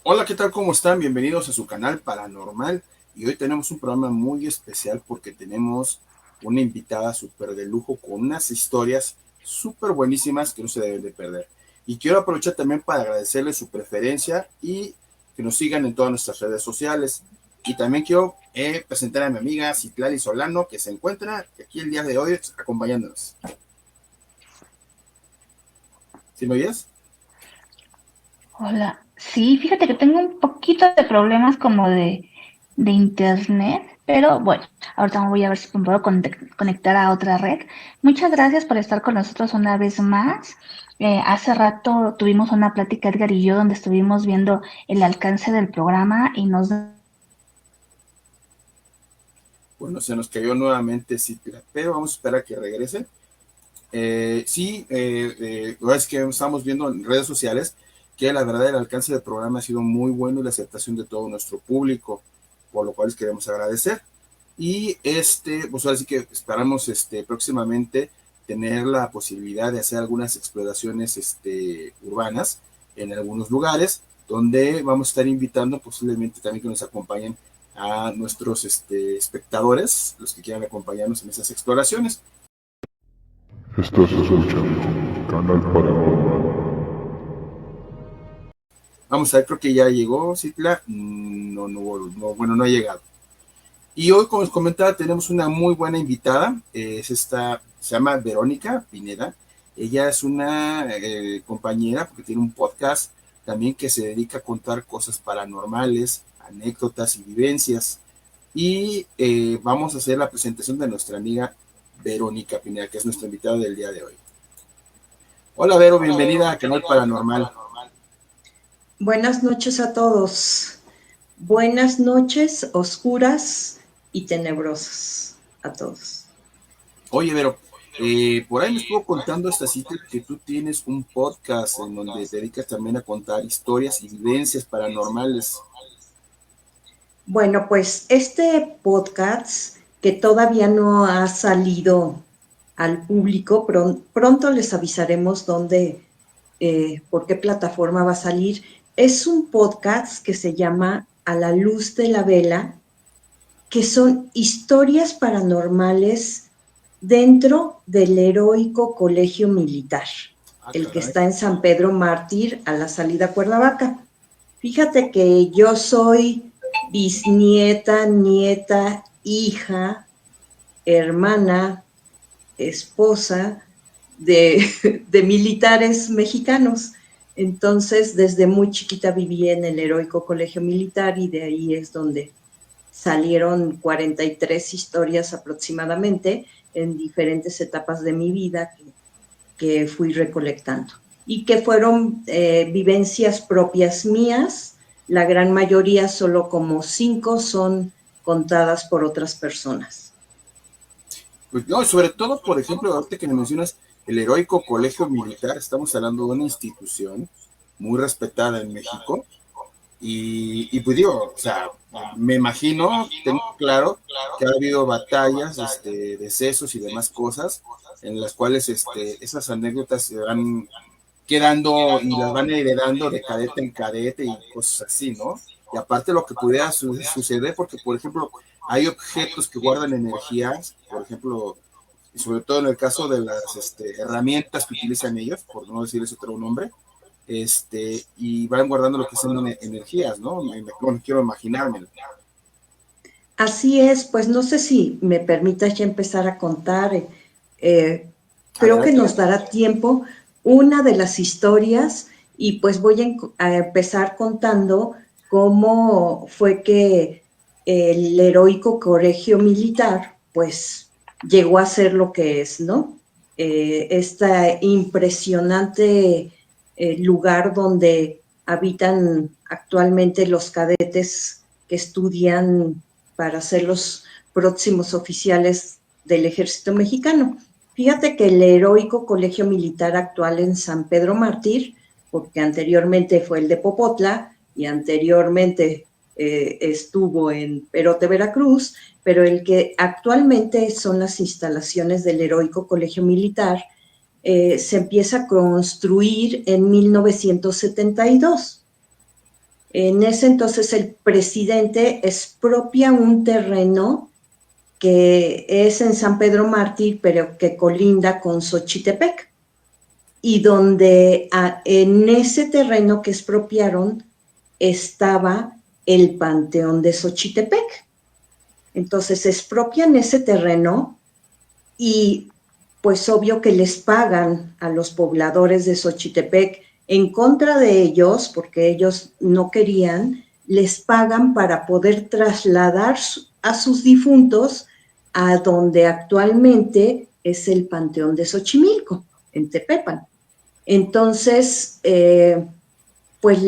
Hola, ¿qué tal? ¿Cómo están? Bienvenidos a su canal Paranormal. Y hoy tenemos un programa muy especial porque tenemos una invitada súper de lujo con unas historias súper buenísimas que no se deben de perder. Y quiero aprovechar también para agradecerle su preferencia y que nos sigan en todas nuestras redes sociales. Y también quiero presentar a mi amiga Citlali Solano, que se encuentra aquí el día de hoy acompañándonos. ¿Sí me oyes? Hola, sí, fíjate que tengo un poquito de problemas como de internet, pero bueno, ahorita voy a ver si me puedo conectar a otra red. Muchas gracias por estar con nosotros una vez más. Hace rato tuvimos una plática, Edgar y yo, donde estuvimos viendo el alcance del programa y nos... Bueno, se nos cayó nuevamente Citla, pero vamos a esperar a que regrese. Sí, es que estamos viendo en redes sociales que la verdad el alcance del programa ha sido muy bueno y la aceptación de todo nuestro público, por lo cual les queremos agradecer. Y pues ahora sí que esperamos próximamente tener la posibilidad de hacer algunas exploraciones urbanas en algunos lugares, donde vamos a estar invitando posiblemente también que nos acompañen a nuestros espectadores, los que quieran acompañarnos en esas exploraciones. Estás escuchando Canal Paranormal. Vamos a ver, creo que ya llegó Citla. No, bueno, no ha llegado. Y hoy, como les comentaba, tenemos una muy buena invitada. Se llama Verónica Pineda. Ella es una compañera, porque tiene un podcast también que se dedica a contar cosas paranormales, anécdotas y vivencias. Y vamos a hacer la presentación de nuestra amiga Verónica Pineda, que es nuestra invitada del día de hoy. Hola, Vero, bienvenida a Canal Paranormal. Buenas noches a todos. Buenas noches oscuras y tenebrosas a todos. Oye, Vero, por ahí me estuvo contando esta cita que tú tienes un podcast en donde te dedicas también a contar historias y vivencias paranormales. Bueno, pues este podcast que todavía no ha salido al público, pronto les avisaremos dónde, por qué plataforma va a salir. Es un podcast que se llama A la luz de la vela, que son historias paranormales dentro del heroico colegio militar, Ah, el que caray. está en San Pedro Mártir a la salida a Cuernavaca. Fíjate que yo soy bisnieta, nieta, hija, hermana, esposa de militares mexicanos. Entonces, desde muy chiquita viví en el heroico colegio militar y de ahí es donde salieron 43 historias aproximadamente en diferentes etapas de mi vida que fui recolectando y que fueron vivencias propias mías. La gran mayoría, solo como 5, son contadas por otras personas. Pues no, sobre todo, por ejemplo, ahorita que me mencionas el heroico colegio militar, estamos hablando de una institución muy respetada en México. Y pues digo, o sea, me imagino, tengo claro que ha habido batallas, decesos y demás cosas en las cuales esas anécdotas se van quedando y las van heredando de cadete en cadete y cosas así, ¿no? Y aparte lo que pudiera suceder, porque por ejemplo, hay objetos que guardan energías, por ejemplo, y sobre todo en el caso de las herramientas que utilizan ellos, por no decirles otro nombre, y van guardando lo que son energías, ¿no? Bueno, quiero imaginármelo. Así es, pues no sé si me permitas ya empezar a contar. Creo que Adelante. nos dará tiempo una de las historias y pues voy a empezar contando cómo fue que el heroico colegio militar pues llegó a ser lo que es, ¿no? Este impresionante lugar donde habitan actualmente los cadetes que estudian para ser los próximos oficiales del ejército mexicano. Fíjate que el heroico colegio militar actual en San Pedro Mártir, porque anteriormente fue el de Popotla y anteriormente estuvo en Perote, Veracruz, pero el que actualmente son las instalaciones del heroico colegio militar, se empieza a construir en 1972. En ese entonces el presidente expropia un terreno que es en San Pedro Mártir, pero que colinda con Xochitepec, y donde en ese terreno que expropiaron estaba el Panteón de Xochitepec. Entonces expropian ese terreno y pues obvio que les pagan a los pobladores de Xochitepec en contra de ellos, porque ellos no querían, les pagan para poder trasladar a sus difuntos a donde actualmente es el Panteón de Xochimilco, en Tepepan. Entonces, pues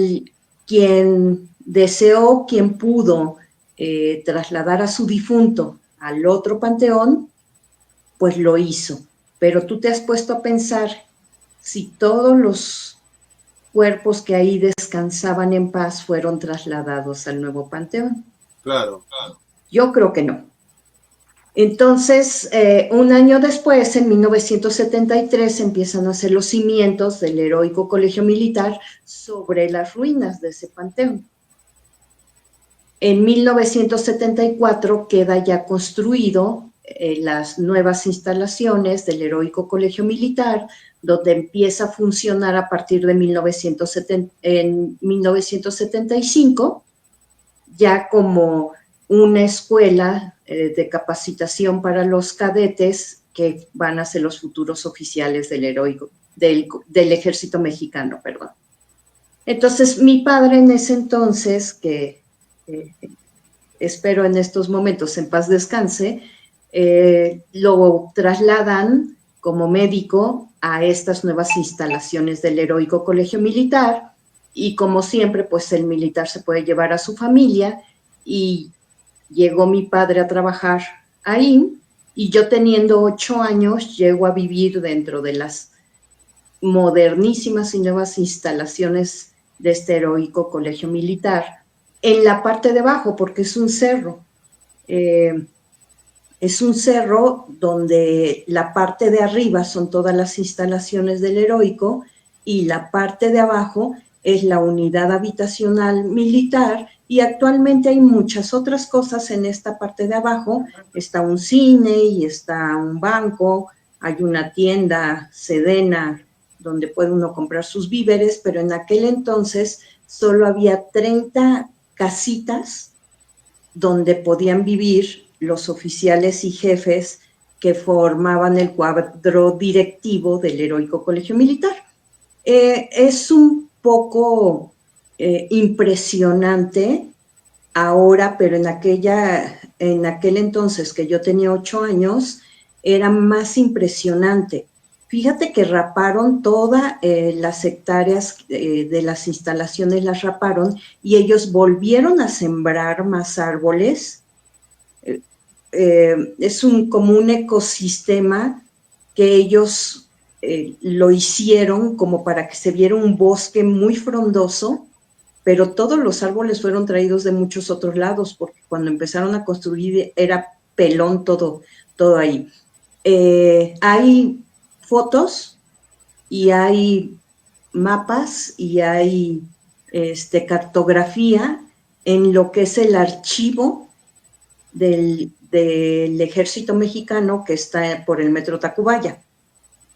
quien deseó, quien pudo trasladar a su difunto al otro panteón, pues lo hizo. Pero tú te has puesto a pensar si todos los cuerpos que ahí descansaban en paz fueron trasladados al nuevo panteón. Claro. Yo creo que no. Entonces, un año después, en 1973, empiezan a hacer los cimientos del heroico colegio militar sobre las ruinas de ese panteón. En 1974 queda ya construido las nuevas instalaciones del heroico colegio militar, donde empieza a funcionar a partir de 1975, ya como una escuela de capacitación para los cadetes que van a ser los futuros oficiales del heroico, del ejército mexicano, perdón. Entonces, mi padre en ese entonces, que espero en estos momentos en paz descanse, lo trasladan como médico a estas nuevas instalaciones del heroico colegio militar, y como siempre, pues el militar se puede llevar a su familia, y llegó mi padre a trabajar ahí, y yo teniendo 8 años llego a vivir dentro de las modernísimas y nuevas instalaciones de este heroico colegio militar, en la parte de abajo, porque es un cerro. Es un cerro donde la parte de arriba son todas las instalaciones del heroico y la parte de abajo es la unidad habitacional militar, y actualmente hay muchas otras cosas en esta parte de abajo. Está un cine y está un banco, hay una tienda Sedena donde puede uno comprar sus víveres, pero en aquel entonces solo había 30 casitas donde podían vivir los oficiales y jefes que formaban el cuadro directivo del heroico colegio militar. Es un poco impresionante ahora, pero en aquel entonces que yo tenía 8 años, era más impresionante. Fíjate que raparon todas las hectáreas de las instalaciones, las raparon, y ellos volvieron a sembrar más árboles. Es como un ecosistema que ellos lo hicieron como para que se viera un bosque muy frondoso, pero todos los árboles fueron traídos de muchos otros lados, porque cuando empezaron a construir era pelón todo ahí. Hay fotos y hay mapas y hay cartografía en lo que es el archivo del ejército mexicano que está por el metro Tacubaya.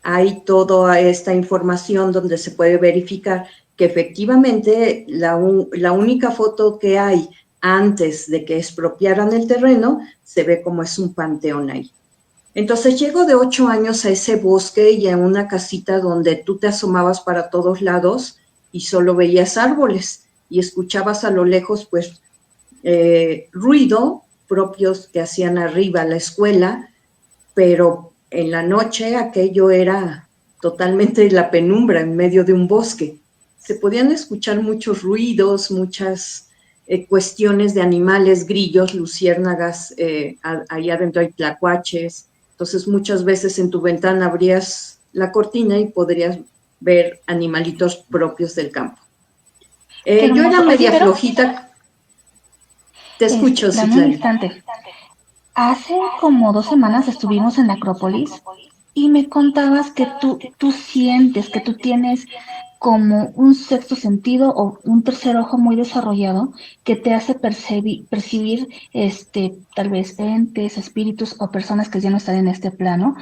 Hay toda esta información donde se puede verificar que efectivamente la única foto que hay antes de que expropiaran el terreno, se ve como es un panteón ahí. Entonces llego de 8 años a ese bosque y a una casita donde tú te asomabas para todos lados y solo veías árboles y escuchabas a lo lejos pues ruido propios que hacían arriba la escuela, pero en la noche aquello era totalmente la penumbra en medio de un bosque. Se podían escuchar muchos ruidos, muchas cuestiones de animales, grillos, luciérnagas, allá adentro hay tlacuaches. Entonces muchas veces en tu ventana abrías la cortina y podrías ver animalitos propios del campo. Yo era media flojita. Te escucho, dame un instante. Hace como 2 semanas estuvimos en la Acrópolis y me contabas que tú sientes que tú tienes como un sexto sentido o un tercer ojo muy desarrollado que te hace percibir tal vez entes, espíritus o personas que ya no están en este plano.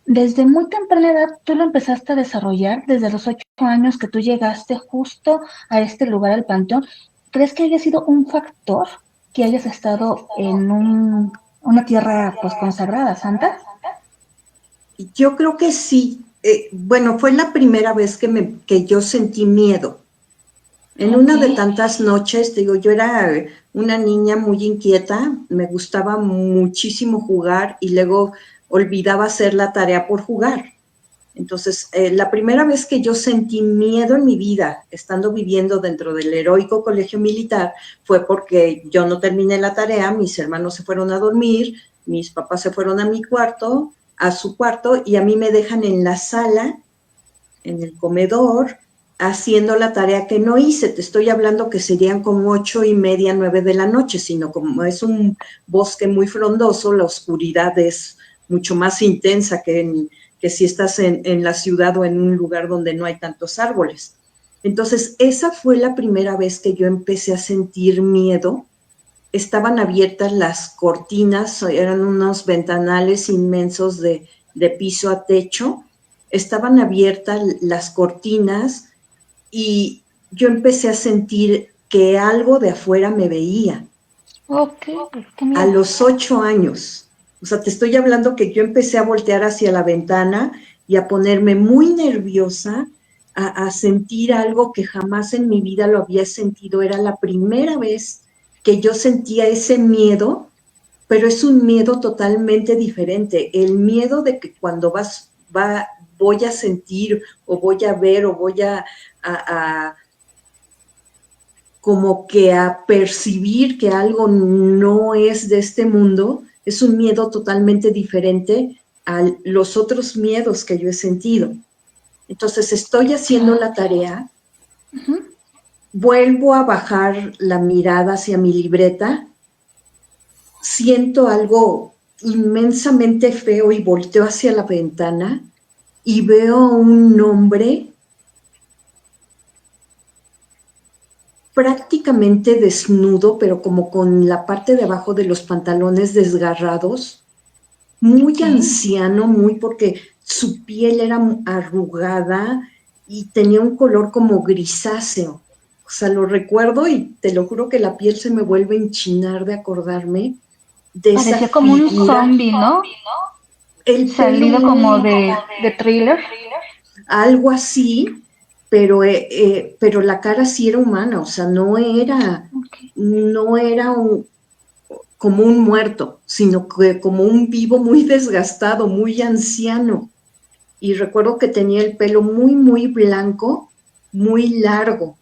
Desde muy temprana edad tú lo empezaste a desarrollar, desde los 8 años que tú llegaste justo a este lugar, al panteón. ¿Crees que haya sido un factor que hayas estado en una tierra pues consagrada, santa? Yo creo que sí. Bueno, fue la primera vez que yo sentí miedo. En una de tantas noches, digo, yo era una niña muy inquieta, me gustaba muchísimo jugar y luego olvidaba hacer la tarea por jugar. Entonces, la primera vez que yo sentí miedo en mi vida, estando viviendo dentro del heroico colegio militar, fue porque yo no terminé la tarea, mis hermanos se fueron a dormir, mis papás se fueron a su cuarto, y a mí me dejan en la sala, en el comedor, haciendo la tarea que no hice. Te estoy hablando que serían como 8:30, 9 de la noche, sino como es un bosque muy frondoso, la oscuridad es mucho más intensa que si estás en la ciudad o en un lugar donde no hay tantos árboles. Entonces, esa fue la primera vez que yo empecé a sentir miedo. Estaban abiertas las cortinas, eran unos ventanales inmensos de piso a techo, estaban abiertas las cortinas y yo empecé a sentir que algo de afuera me veía. Ok, qué A miedo. los 8 años. O sea, te estoy hablando que yo empecé a voltear hacia la ventana y a ponerme muy nerviosa, a sentir algo que jamás en mi vida lo había sentido. Era la primera vez que yo sentía ese miedo, pero es un miedo totalmente diferente. El miedo de que cuando voy a sentir o voy a ver o voy a como que a percibir que algo no es de este mundo, es un miedo totalmente diferente a los otros miedos que yo he sentido. Entonces estoy haciendo la tarea, vuelvo a bajar la mirada hacia mi libreta, siento algo inmensamente feo y volteo hacia la ventana y veo un hombre prácticamente desnudo, pero como con la parte de abajo de los pantalones desgarrados, muy anciano, porque su piel era arrugada y tenía un color como grisáceo. O sea, lo recuerdo y te lo juro que la piel se me vuelve a enchinar de acordarme de esa Parecía como un figura. zombie, ¿no? El Salido pelo como de thriller. algo así, pero la cara sí era humana, o sea, no era como un muerto, sino que como un vivo muy desgastado, muy anciano. Y recuerdo que tenía el pelo muy, muy blanco, muy largo.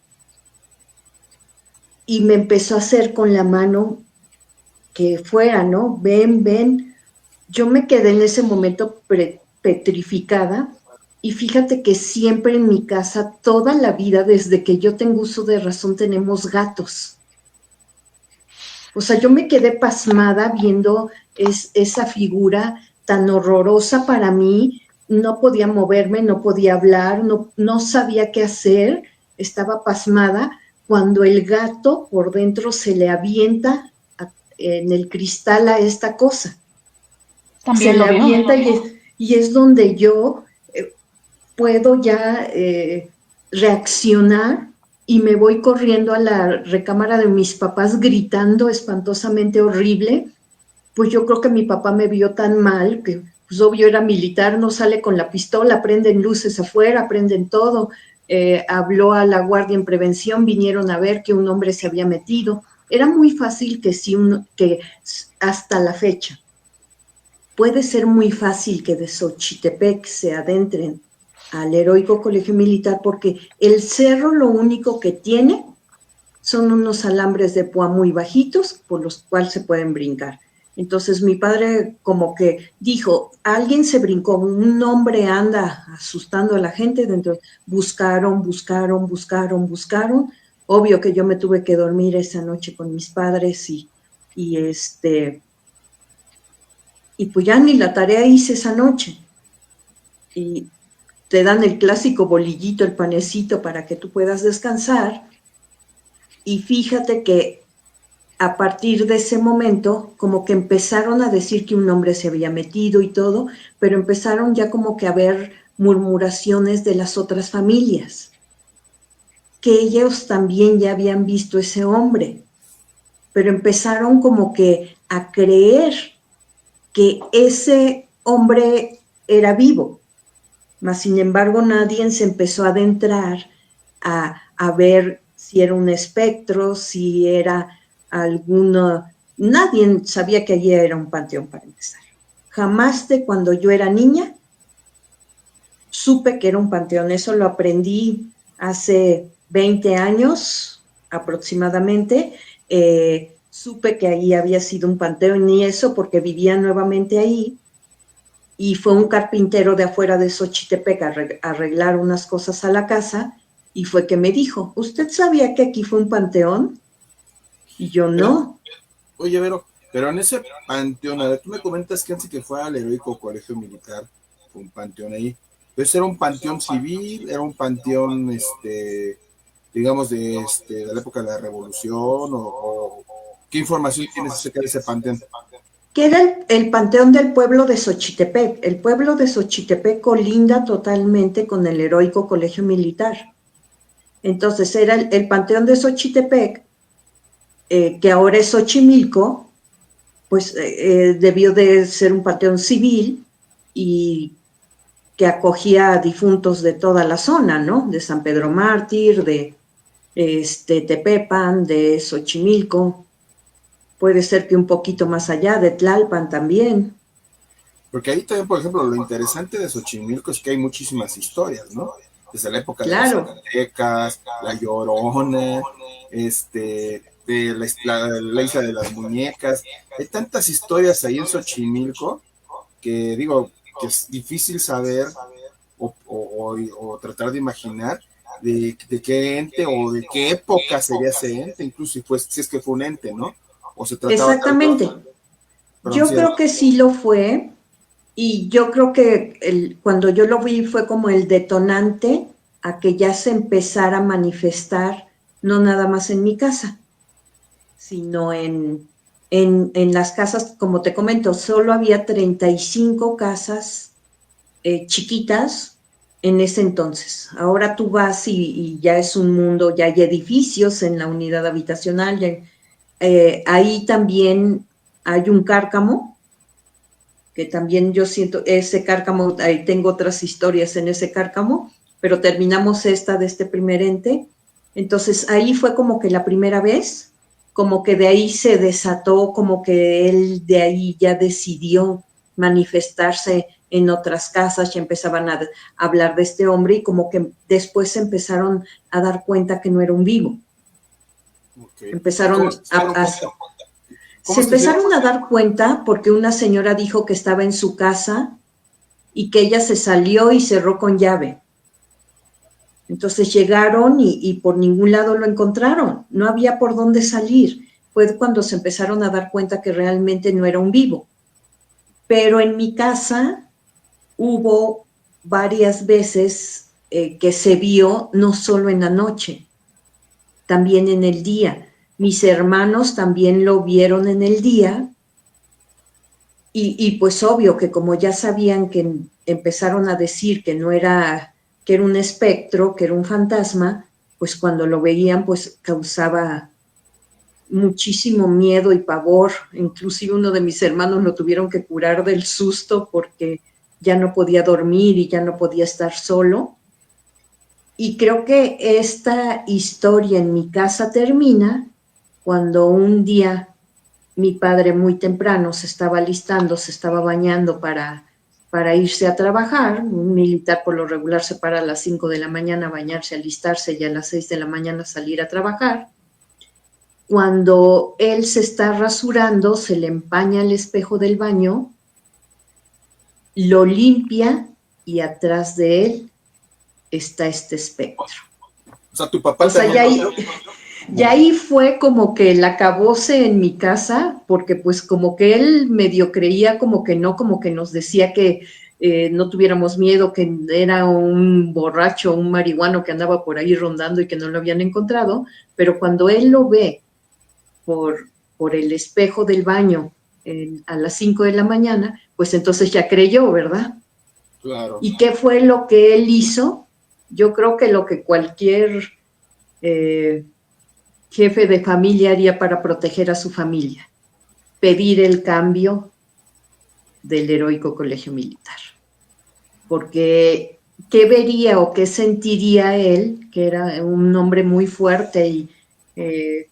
Y me empezó a hacer con la mano que fuera, ¿no? Ven, ven. Yo me quedé en ese momento petrificada. Y fíjate que siempre en mi casa, toda la vida, desde que yo tengo uso de razón, tenemos gatos. O sea, yo me quedé pasmada viendo esa figura tan horrorosa para mí. No podía moverme, no podía hablar, no sabía qué hacer. Estaba pasmada cuando el gato por dentro se le avienta en el cristal a esta cosa. Se También le lo vio. avienta y es donde yo puedo ya reaccionar y me voy corriendo a la recámara de mis papás gritando espantosamente horrible. Pues yo creo que mi papá me vio tan mal que, pues obvio, era militar, no sale con la pistola, prenden luces afuera, prenden todo. Habló a la guardia en prevención, vinieron a ver que un hombre se había metido. Era muy fácil que hasta la fecha, puede ser muy fácil que de Xochitepec se adentren al heroico colegio militar, porque el cerro lo único que tiene son unos alambres de púa muy bajitos por los cuales se pueden brincar. Entonces mi padre como que dijo, alguien se brincó, un hombre anda asustando a la gente dentro. Buscaron. Obvio que yo me tuve que dormir esa noche con mis padres y pues ya ni la tarea hice esa noche. Y te dan el clásico bolillito, el panecito para que tú puedas descansar. Y fíjate que a partir de ese momento, como que empezaron a decir que un hombre se había metido y todo, pero empezaron ya como que a haber murmuraciones de las otras familias, que ellos también ya habían visto ese hombre, pero empezaron como que a creer que ese hombre era vivo, mas sin embargo nadie se empezó a adentrar a ver si era un espectro, si era alguna... Nadie sabía que allí era un panteón para empezar. Jamás de cuando yo era niña supe que era un panteón. Eso lo aprendí hace 20 años aproximadamente. Supe que ahí había sido un panteón y eso porque vivía nuevamente ahí. Y fue un carpintero de afuera de Xochitepec a arreglar unas cosas a la casa y fue que me dijo, ¿usted sabía que aquí fue un panteón? Y yo no. Oye, Vero, pero en ese panteón, a ver, tú me comentas que antes que fue al Heroico Colegio Militar, fue un panteón ahí. Entonces, ¿era un panteón civil? ¿Era un panteón, digamos, de la época de la Revolución? ¿O qué información tienes acerca de ese panteón? Que era el panteón del pueblo de Xochitepec. El pueblo de Xochitepec colinda totalmente con el Heroico Colegio Militar. Entonces era el panteón de Xochitepec, que ahora es Xochimilco, pues debió de ser un panteón civil y que acogía a difuntos de toda la zona, ¿no? De San Pedro Mártir, de Tepepan, de Xochimilco, puede ser que un poquito más allá, de Tlalpan también. Porque ahí también, por ejemplo, lo interesante de Xochimilco es que hay muchísimas historias, ¿no? Desde la época de Claro. los aztecas, la Llorona, de la isla de las muñecas. Hay tantas historias ahí en Xochimilco que digo que es difícil saber o tratar de imaginar de qué ente o de qué época sería ese ente, incluso si es que fue un ente, ¿no? O se trataba Exactamente. Yo creo que sí lo fue, y yo creo que cuando yo lo vi fue como el detonante a que ya se empezara a manifestar, no nada más en mi casa, sino en las casas, como te comento, solo había 35 casas chiquitas en ese entonces. Ahora tú vas y ya es un mundo, ya hay edificios en la unidad habitacional, ahí también hay un cárcamo, que también yo siento, ese cárcamo, ahí tengo otras historias en ese cárcamo, pero terminamos esta de este primer ente. Entonces ahí fue como que la primera vez, como que de ahí se desató, como que él de ahí ya decidió manifestarse en otras casas, ya empezaban a hablar de este hombre y como que después se empezaron a dar cuenta que no era un vivo. Okay. Empezaron se empezaron a dar cuenta porque una señora dijo que estaba en su casa y que ella se salió y cerró con llave. Entonces llegaron y por ningún lado lo encontraron, no había por dónde salir. Fue cuando se empezaron a dar cuenta que realmente no era un vivo. Pero en mi casa hubo varias veces que se vio, no solo en la noche, también en el día. Mis hermanos también lo vieron en el día y pues obvio que como ya sabían que empezaron a decir que no era, que era un espectro, que era un fantasma, pues cuando lo veían pues causaba muchísimo miedo y pavor. Inclusive uno de mis hermanos lo tuvieron que curar del susto porque ya no podía dormir y ya no podía estar solo. Y creo que esta historia en mi casa termina cuando un día mi padre muy temprano se estaba alistando, se estaba bañando para irse a trabajar. Un militar por lo regular se para a las 5 de la mañana a bañarse, alistarse y a las 6 de la mañana salir a trabajar. Cuando él se está rasurando, se le empaña el espejo del baño, lo limpia y atrás de él está este espectro. O sea, tu papá ya ahí fue como que el acabose en mi casa, porque pues como que él medio creía, como que no, como que nos decía que no tuviéramos miedo, que era un borracho, un marihuano que andaba por ahí rondando y que no lo habían encontrado, pero cuando él lo ve por el espejo del baño a las 5 de la mañana, pues entonces ya creyó, ¿verdad? Claro. ¿Y qué fue lo que él hizo? Yo creo que lo que cualquier jefe de familia haría para proteger a su familia: pedir el cambio del heroico colegio militar. Porque ¿qué vería o qué sentiría él, que era un hombre muy fuerte y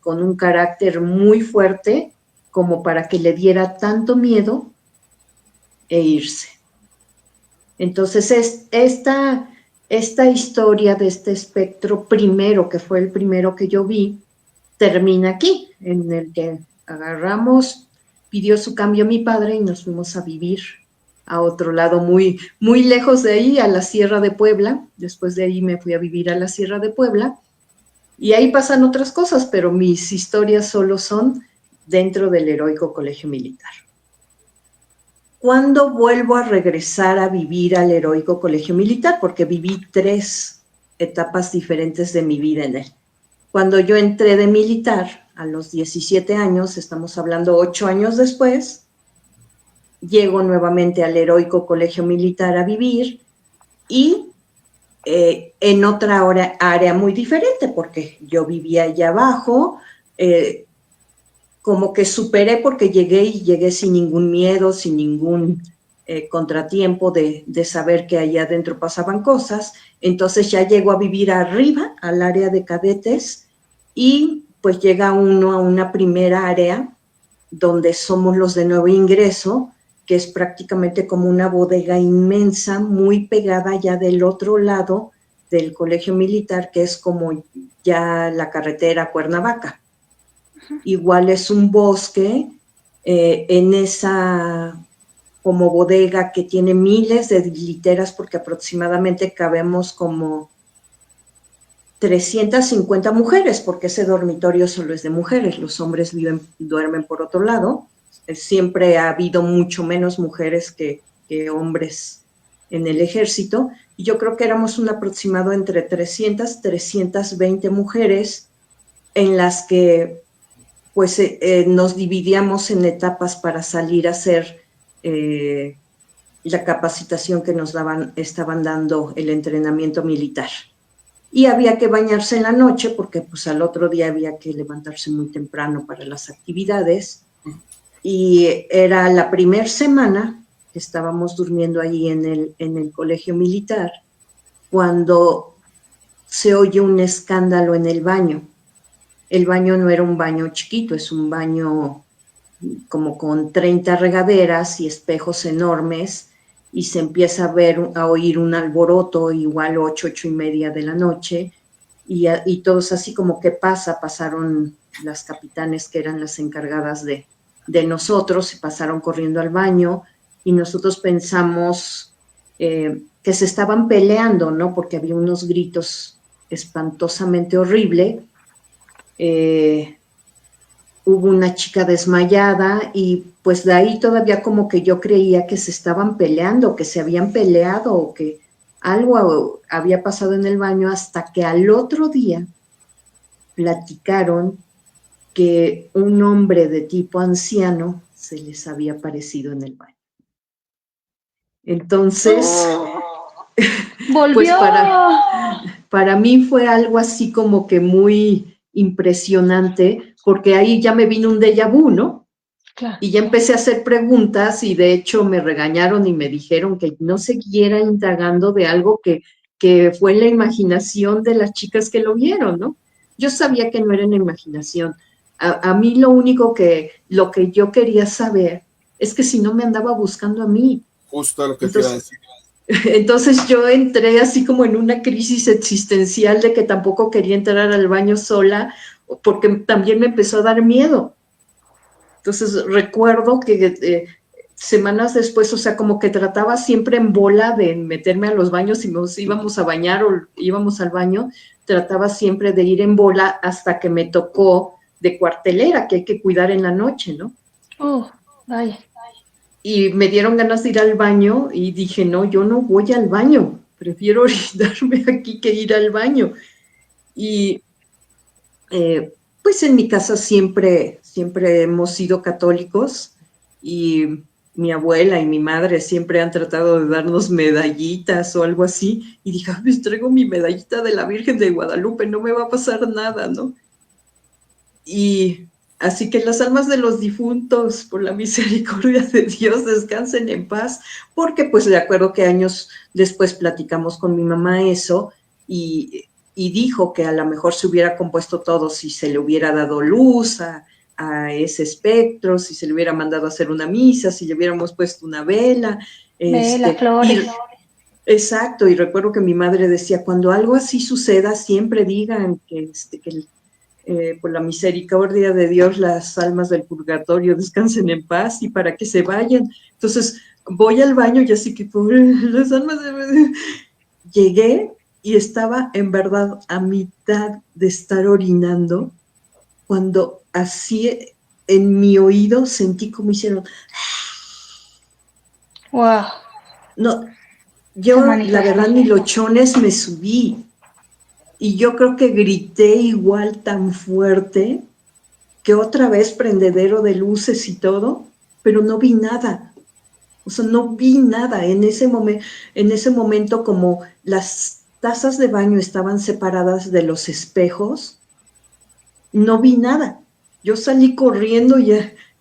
con un carácter muy fuerte, como para que le diera tanto miedo e irse? Entonces, esta historia de este espectro primero, que fue el primero que yo vi, termina aquí, en el que agarramos, pidió su cambio mi padre y nos fuimos a vivir a otro lado, muy, muy lejos de ahí, a la Sierra de Puebla. Después de ahí me fui a vivir a la Sierra de Puebla, y ahí pasan otras cosas, pero mis historias solo son dentro del heroico colegio militar. ¿Cuándo vuelvo a regresar a vivir al heroico colegio militar? Porque viví 3 etapas diferentes de mi vida en él. Cuando yo entré de militar a los 17 años, estamos hablando 8 años después, llego nuevamente al heroico colegio militar a vivir, y en otra área muy diferente, porque yo vivía allá abajo, como que superé, porque llegué sin ningún miedo, sin ningún contratiempo de saber que allá adentro pasaban cosas. Entonces ya llego a vivir arriba, al área de cadetes, y pues llega uno a una primera área donde somos los de nuevo ingreso, que es prácticamente como una bodega inmensa, muy pegada ya del otro lado del colegio militar, que es como ya la carretera Cuernavaca. Igual es un bosque, en esa como bodega que tiene miles de literas, porque aproximadamente cabemos como 350 mujeres, porque ese dormitorio solo es de mujeres, los hombres duermen por otro lado. Siempre ha habido mucho menos mujeres que hombres en el ejército, y yo creo que éramos un aproximado entre 300, 320 mujeres, en las que pues nos dividíamos en etapas para salir a hacer la capacitación que nos estaban dando, el entrenamiento militar. Y había que bañarse en la noche, porque pues al otro día había que levantarse muy temprano para las actividades. Y era la primera semana que estábamos durmiendo ahí en el colegio militar, cuando se oye un escándalo en el baño. El baño no era un baño chiquito, es un baño como con 30 regaderas y espejos enormes, y se empieza a oír un alboroto, igual 8:30 de la noche, y todos así como, ¿qué pasa? Pasaron las capitanes, que eran las encargadas de nosotros, y pasaron corriendo al baño, y nosotros pensamos que se estaban peleando, ¿no? Porque había unos gritos espantosamente horribles. Hubo una chica desmayada, y pues de ahí todavía como que yo creía que se estaban peleando, que se habían peleado, o que algo había pasado en el baño, hasta que al otro día platicaron que un hombre de tipo anciano se les había aparecido en el baño. Entonces, ¡Volvió! pues para mí fue algo así como que muy impresionante, porque ahí ya me vino un déjà vu, ¿no? Claro. Y ya empecé a hacer preguntas, y de hecho me regañaron y me dijeron que no siguiera indagando de algo que fue la imaginación de las chicas que lo vieron, ¿no? Yo sabía que no era en la imaginación. A mí lo que yo quería saber es que si no me andaba buscando a mí. Justo lo que te iba a decir. Entonces yo entré así como en una crisis existencial, de que tampoco quería entrar al baño sola, porque también me empezó a dar miedo. Entonces recuerdo que semanas después, o sea, como que trataba siempre en bola de meterme a los baños, si nos íbamos a bañar o íbamos al baño, trataba siempre de ir en bola, hasta que me tocó de cuartelera, que hay que cuidar en la noche, ¿no? Vaya. y me dieron ganas de ir al baño y dije, no, yo no voy al baño, prefiero orinarme aquí que ir al baño. Y pues en mi casa siempre hemos sido católicos y mi abuela y mi madre siempre han tratado de darnos medallitas o algo así. Y dije, pues traigo mi medallita de la Virgen de Guadalupe, no me va a pasar nada, ¿no? Y así que las almas de los difuntos, por la misericordia de Dios, descansen en paz, porque pues de acuerdo que años después platicamos con mi mamá eso y dijo que a lo mejor se hubiera compuesto todo si se le hubiera dado luz a ese espectro, si se le hubiera mandado a hacer una misa, si le hubiéramos puesto una vela. Las flores. Exacto, y recuerdo que mi madre decía, cuando algo así suceda, siempre digan que por la misericordia de Dios, las almas del purgatorio descansen en paz y para que se vayan. Entonces, voy al baño y así que, pobre, las almas de... Llegué y estaba en verdad a mitad de estar orinando cuando así en mi oído sentí como hicieron... Wow. No, yo la verdad ni los chones me subí y yo creo que grité igual tan fuerte que otra vez prendedero de luces y todo, pero no vi nada. O sea, no vi nada. En ese momento, como las tazas de baño estaban separadas de los espejos, no vi nada. Yo salí corriendo y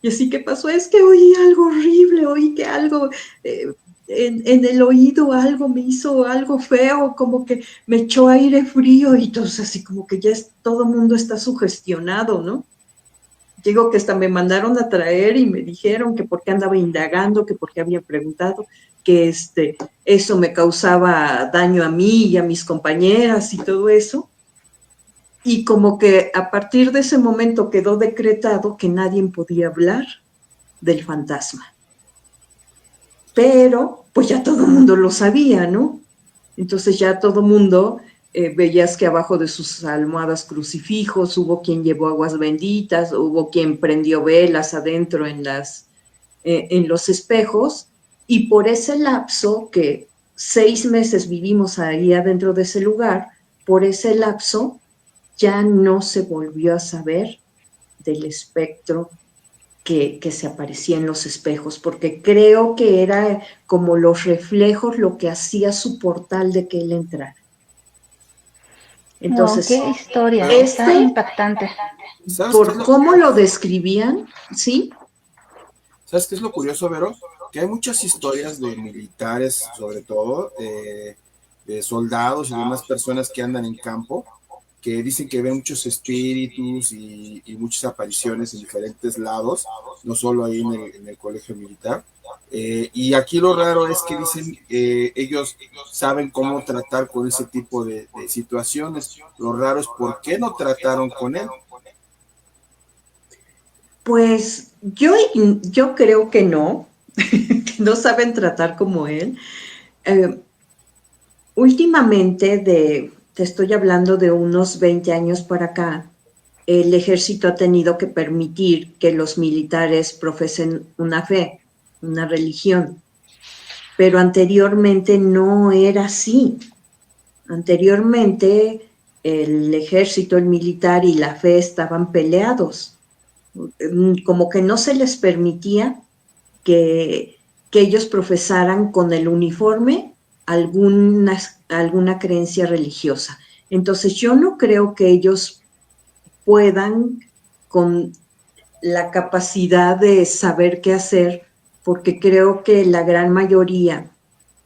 así que pasó, es que oí algo horrible, oí que algo, en el oído algo me hizo algo feo, como que me echó aire frío y entonces así como que ya todo el mundo está sugestionado, ¿no? Digo que hasta me mandaron a traer y me dijeron que por qué andaba indagando, que por qué había preguntado, que eso me causaba daño a mí y a mis compañeras y todo eso. Y como que a partir de ese momento quedó decretado que nadie podía hablar del fantasma. Pero pues ya todo el mundo lo sabía, ¿no? Entonces ya todo el mundo... veías que abajo de sus almohadas crucifijos, hubo quien llevó aguas benditas, hubo quien prendió velas adentro en los espejos, y por ese lapso que 6 meses vivimos ahí adentro de ese lugar, por ese lapso ya no se volvió a saber del espectro que se aparecía en los espejos, porque creo que era como los reflejos lo que hacía su portal de que él entrara. Entonces, wow, qué historia, está impactante. Por cómo lo describían, ¿sí? ¿Sabes qué es lo curioso, Vero? Que hay muchas historias de militares, sobre todo, de soldados y demás personas que andan en campo, que dicen que ven muchos espíritus y muchas apariciones en diferentes lados, no solo ahí en el colegio militar. Y aquí lo raro es que dicen ellos saben cómo tratar con ese tipo de situaciones. Lo raro es por qué no trataron con él. Pues yo creo que no, que no saben tratar como él. Últimamente, te estoy hablando de unos 20 años para acá, el ejército ha tenido que permitir que los militares profesen una fe, una religión, pero anteriormente no era así. Anteriormente el ejército, el militar y la fe estaban peleados. Como que no se les permitía que ellos profesaran con el uniforme alguna creencia religiosa. Entonces yo no creo que ellos puedan con la capacidad de saber qué hacer, porque creo que la gran mayoría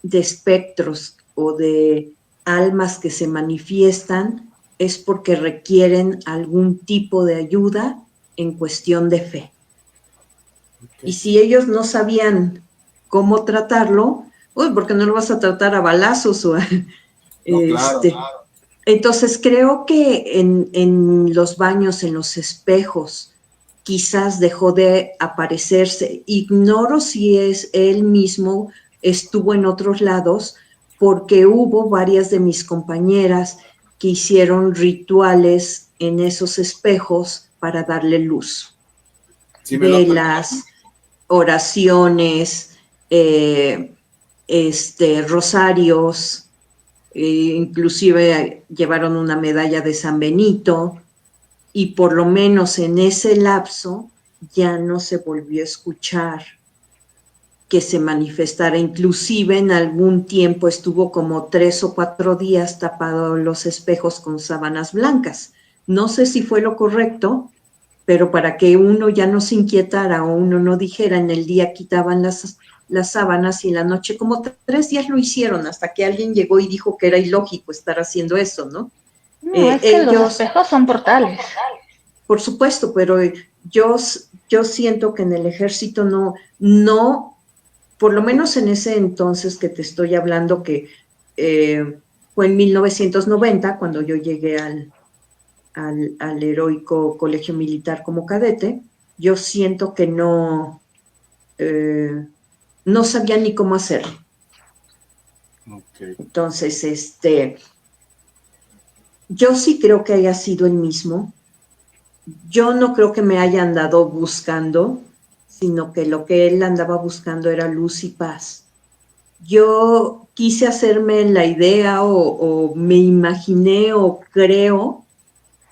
de espectros o de almas que se manifiestan es porque requieren algún tipo de ayuda en cuestión de fe. Y si ellos no sabían cómo tratarlo, porque no lo vas a tratar a balazos o a, Claro. Entonces creo que en los baños, en los espejos, quizás dejó de aparecerse. Ignoro si es él mismo estuvo en otros lados, porque hubo varias de mis compañeras que hicieron rituales en esos espejos para darle luz. Sí, Velas, oraciones, rosarios, inclusive llevaron una medalla de San Benito, y por lo menos en ese lapso ya no se volvió a escuchar que se manifestara. Inclusive en algún tiempo estuvo como 3 o 4 días tapado los espejos con sábanas blancas. No sé si fue lo correcto, pero para que uno ya no se inquietara o uno no dijera, en el día quitaban las sábanas y en la noche, como 3 días lo hicieron, hasta que alguien llegó y dijo que era ilógico estar haciendo eso, ¿no? No, es que los espejos son portales. Por supuesto, pero yo siento que en el ejército no, por lo menos en ese entonces que te estoy hablando, que fue en 1990, cuando yo llegué al heroico colegio militar como cadete, yo siento que no sabía ni cómo hacerlo. Okay. Entonces, yo sí creo que haya sido el mismo. Yo no creo que me haya andado buscando, sino que lo que él andaba buscando era luz y paz. Yo quise hacerme la idea o me imaginé o creo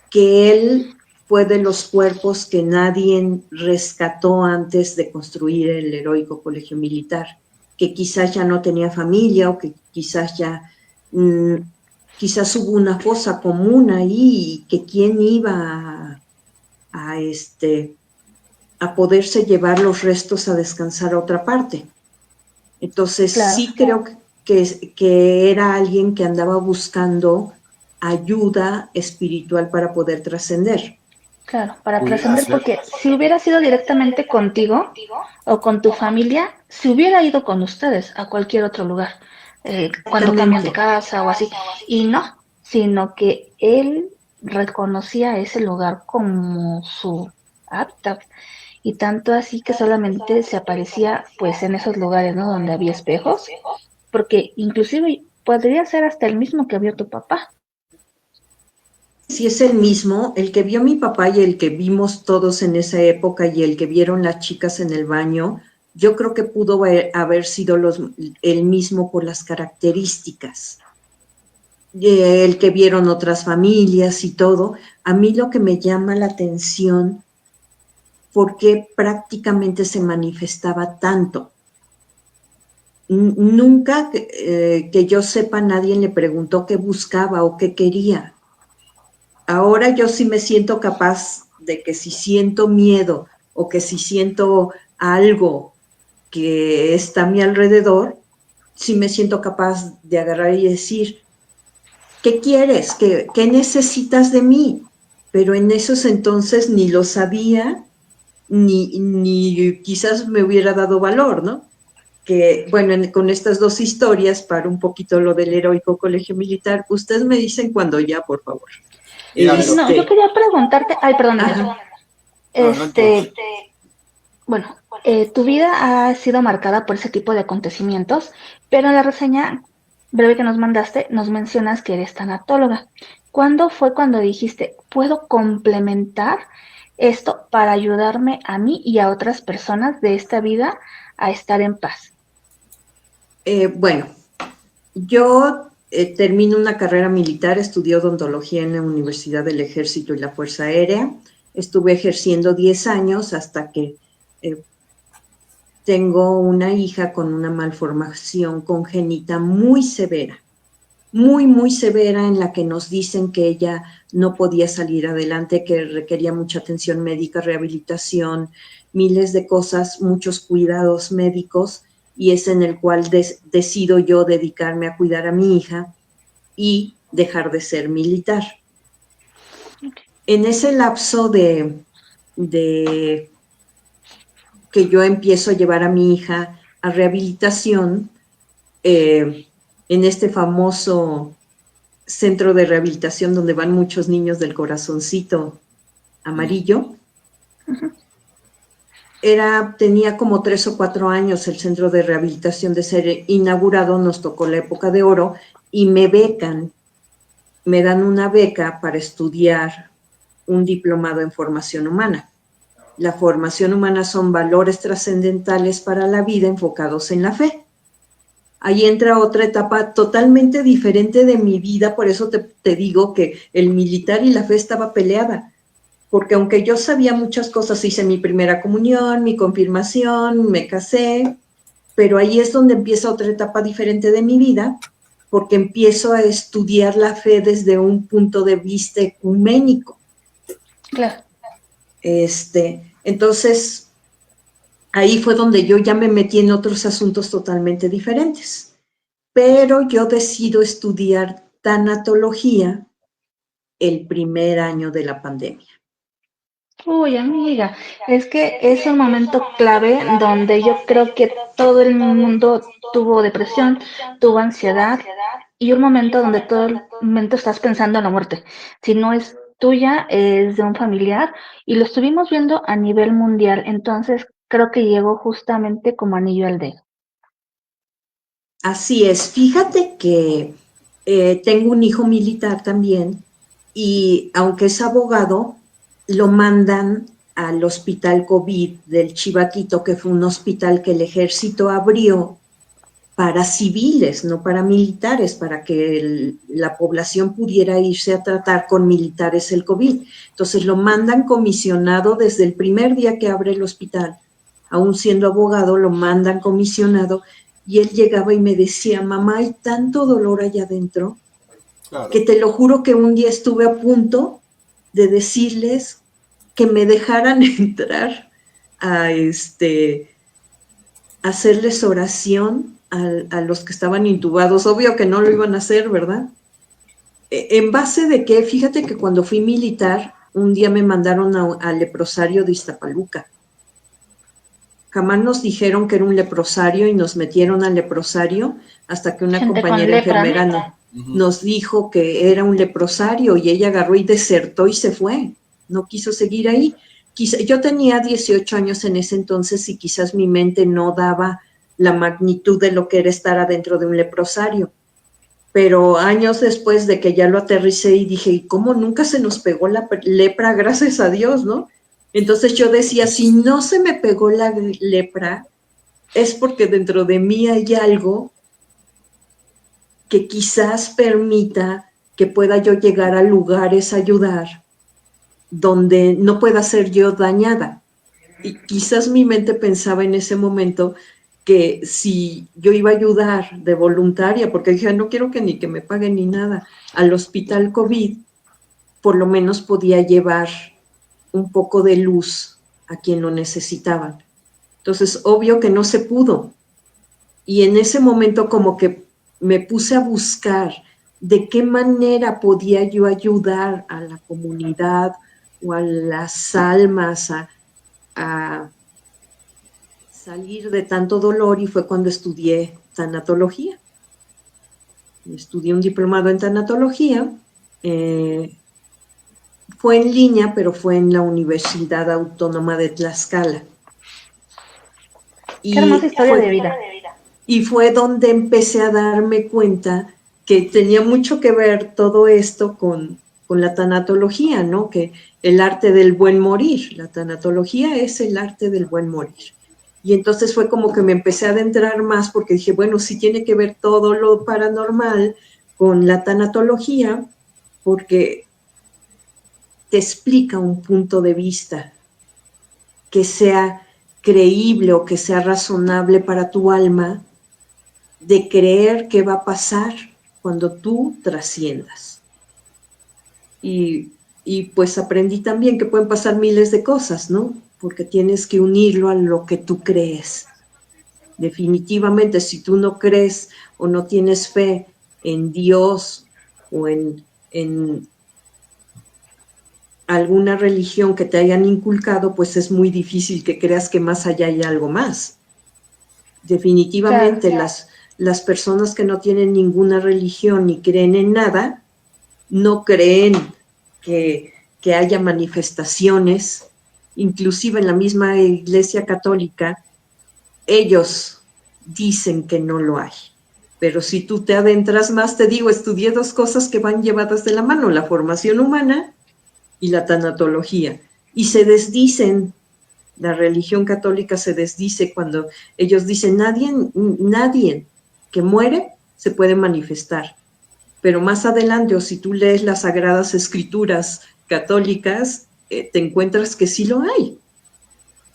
que él fue de los cuerpos que nadie rescató antes de construir el heroico colegio militar, que quizás ya no tenía familia o que quizás ya, quizás hubo una fosa común ahí y que quién iba a poderse llevar los restos a descansar a otra parte. Entonces Claro. sí creo que era alguien que andaba buscando ayuda espiritual para poder trascender. Claro, para Pudiera trascender, ser. porque si hubiera sido directamente contigo o con tu familia, se hubiera ido con ustedes a cualquier otro lugar, cuando cambian de casa o así. Y no, sino que él reconocía ese lugar como su hábitat. Y tanto así que solamente se aparecía pues en esos lugares, ¿no? Donde había espejos, porque inclusive podría ser hasta el mismo que vio tu papá. Si es el mismo, el que vio mi papá y el que vimos todos en esa época y el que vieron las chicas en el baño, yo creo que pudo haber sido el mismo por las características. El que vieron otras familias y todo. A mí lo que me llama la atención, porque prácticamente se manifestaba tanto. Nunca que yo sepa, nadie le preguntó qué buscaba o qué quería. Ahora yo sí me siento capaz de que si siento miedo o que si siento algo que está a mi alrededor, sí me siento capaz de agarrar y decir, ¿qué quieres? ¿Qué necesitas de mí? Pero en esos entonces ni lo sabía, ni quizás me hubiera dado valor, ¿no? Que, bueno, con estas 2 historias, para un poquito lo del heroico colegio militar, ustedes me dicen cuando ya, por favor. Mira, Sí, no, yo quería preguntarte, ay, perdóname. Ajá. Este, bueno, tu vida ha sido marcada por ese tipo de acontecimientos, pero en la reseña breve que nos mandaste, nos mencionas que eres tanatóloga. ¿Cuándo fue cuando dijiste, puedo complementar esto para ayudarme a mí y a otras personas de esta vida a estar en paz? Bueno, yo termino una carrera militar, estudié odontología en la Universidad del Ejército y la Fuerza Aérea. Estuve ejerciendo 10 años hasta que tengo una hija con una malformación congénita muy severa, muy severa, en la que nos dicen que ella no podía salir adelante, que requería mucha atención médica, rehabilitación, miles de cosas, muchos cuidados médicos, y es en el cual decido yo dedicarme a cuidar a mi hija y dejar de ser militar. En ese lapso de que yo empiezo a llevar a mi hija a rehabilitación, en este famoso centro de rehabilitación donde van muchos niños del corazoncito amarillo. Tenía como 3 o 4 años el centro de rehabilitación de ser inaugurado, nos tocó la época de oro y me dan una beca para estudiar un diplomado en formación humana. La formación humana son valores trascendentales para la vida enfocados en la fe. Ahí entra otra etapa totalmente diferente de mi vida, por eso te digo que el militar y la fe estaba peleada, porque aunque yo sabía muchas cosas, hice mi primera comunión, mi confirmación, me casé, pero ahí es donde empieza otra etapa diferente de mi vida, porque empiezo a estudiar la fe desde un punto de vista ecuménico. Claro. Entonces, ahí fue donde yo ya me metí en otros asuntos totalmente diferentes. Pero yo decido estudiar tanatología el primer año de la pandemia. Uy, amiga, es que es un momento clave donde yo creo que todo el mundo tuvo depresión, tuvo ansiedad y un momento donde todo el momento estás pensando en la muerte. Si no es tuya, es de un familiar y lo estuvimos viendo a nivel mundial, entonces creo que llegó justamente como anillo al dedo. Así es, fíjate que tengo un hijo militar también y aunque es abogado, lo mandan al hospital COVID del Chivaquito, que fue un hospital que el ejército abrió para civiles, no para militares, para que la población pudiera irse a tratar con militares el COVID. Entonces lo mandan comisionado desde el primer día que abre el hospital, aún siendo abogado, lo mandan comisionado, y él llegaba y me decía, mamá, hay tanto dolor allá adentro, claro, que te lo juro que un día estuve a punto de decirles que me dejaran entrar a hacerles oración a los que estaban intubados. Obvio que no lo iban a hacer, ¿verdad? En base de que, fíjate que cuando fui militar, un día me mandaron al leprosario de Iztapaluca. Jamás nos dijeron que era un leprosario y nos metieron al leprosario hasta que una compañera enfermera nos dijo que era un leprosario y ella agarró y desertó y se fue. No quiso seguir ahí. Yo tenía 18 años en ese entonces y quizás mi mente no daba la magnitud de lo que era estar adentro de un leprosario. Pero años después de que ya lo aterricé y dije, ¿y cómo nunca se nos pegó la lepra? Gracias a Dios, ¿no? Entonces yo decía, si no se me pegó la lepra, es porque dentro de mí hay algo que quizás permita que pueda yo llegar a lugares a ayudar donde no pueda ser yo dañada. Y quizás mi mente pensaba en ese momento que si yo iba a ayudar de voluntaria, porque dije, no quiero que ni que me paguen ni nada, al hospital COVID, por lo menos podía llevar un poco de luz a quien lo necesitaban. Entonces, obvio que no se pudo. Y en ese momento como que me puse a buscar de qué manera podía yo ayudar a la comunidad o a las almas a salir de tanto dolor, y fue cuando estudié tanatología. Estudié un diplomado en tanatología, fue en línea, pero fue en la Universidad Autónoma de Tlaxcala. Qué hermosa historia de vida. Y fue donde empecé a darme cuenta que tenía mucho que ver todo esto con la tanatología, ¿no? Que el arte del buen morir, la tanatología es el arte del buen morir. Y entonces fue como que me empecé a adentrar más porque dije, bueno, sí tiene que ver todo lo paranormal con la tanatología, porque te explica un punto de vista que sea creíble o que sea razonable para tu alma, de creer qué va a pasar cuando tú trasciendas. Y pues aprendí también que pueden pasar miles de cosas, ¿no? Porque tienes que unirlo a lo que tú crees. Definitivamente, si tú no crees o no tienes fe en Dios o en alguna religión que te hayan inculcado, pues es muy difícil que creas que más allá hay algo más. Definitivamente, claro. Las personas que no tienen ninguna religión ni creen en nada, no creen que haya manifestaciones. Inclusive en la misma Iglesia Católica, ellos dicen que no lo hay. Pero si tú te adentras más, te digo, estudié dos cosas que van llevadas de la mano, la formación humana y la tanatología. Y se desdicen La religión católica se desdice cuando ellos dicen, nadie que muere se puede manifestar. Pero más adelante, o si tú lees las Sagradas Escrituras católicas, te encuentras que sí lo hay.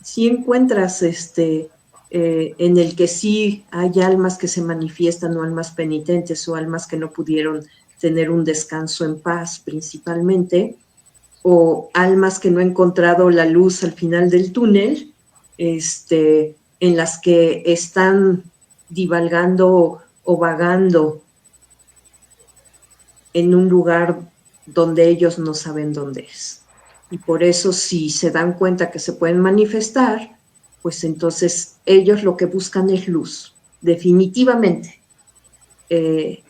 Sí encuentras en el que sí hay almas que se manifiestan, o almas penitentes, o almas que no pudieron tener un descanso en paz principalmente, o almas que no han encontrado la luz al final del túnel, en las que están divalgando o vagando en un lugar donde ellos no saben dónde es. Y por eso, si se dan cuenta que se pueden manifestar, pues entonces ellos lo que buscan es luz, definitivamente.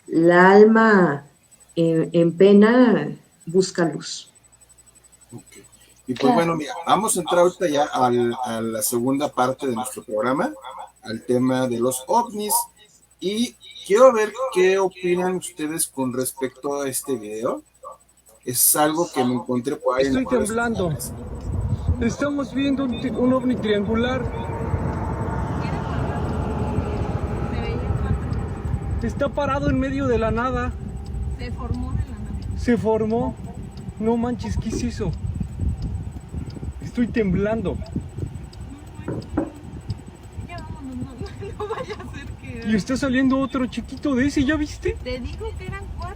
La alma en pena busca luz. Okay. Y pues bueno, mira, vamos a entrar ahorita ya a la segunda parte de nuestro programa, al tema de los ovnis, y quiero ver qué opinan ustedes con respecto a este video. Es algo que me encontré por ahí. Estoy temblando. Estamos viendo un ovni triangular. Está parado en medio de la nada. Se formó de la nada. Se formó. No manches, ¿qué es eso? Estoy temblando. Ya vámonos, no vaya a ser que... Y está saliendo otro chiquito de ese, ¿ya viste? Te digo que eran 4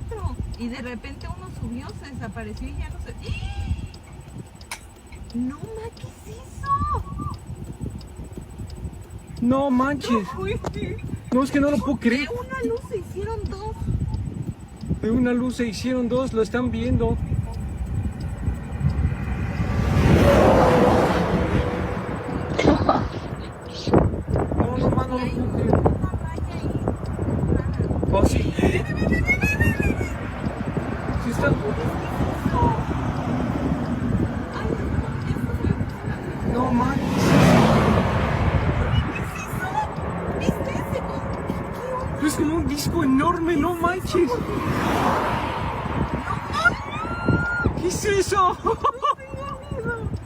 y de repente uno subió, se desapareció y ya no sé. No, ma, ¿qué es eso? No manches. No, es que no lo puedo creer. De una luz se hicieron 2. De una luz se hicieron 2, lo están viendo. No, mano. Oh, sí. Sí está. No manches. ¿Viste ese? Es como un disco enorme, no manches. ¿Qué es eso?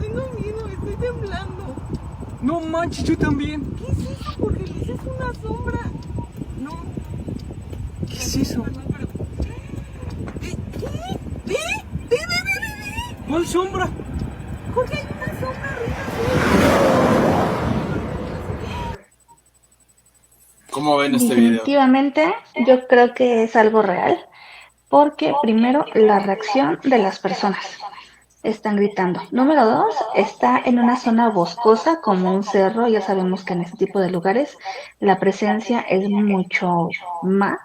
Tengo miedo, estoy temblando. No manches, yo también. ¿Qué es eso? Porque le dices una sombra. No. ¿Qué es eso? ¿Qué? Ve. ¿Cuál sombra? Jorge, hay una sombra arriba. ¿Cómo ven este video? Definitivamente, yo creo que es algo real, porque primero, la reacción de las personas. Están gritando. Número 2, está en una zona boscosa como un cerro. Ya sabemos que en este tipo de lugares la presencia es mucho más.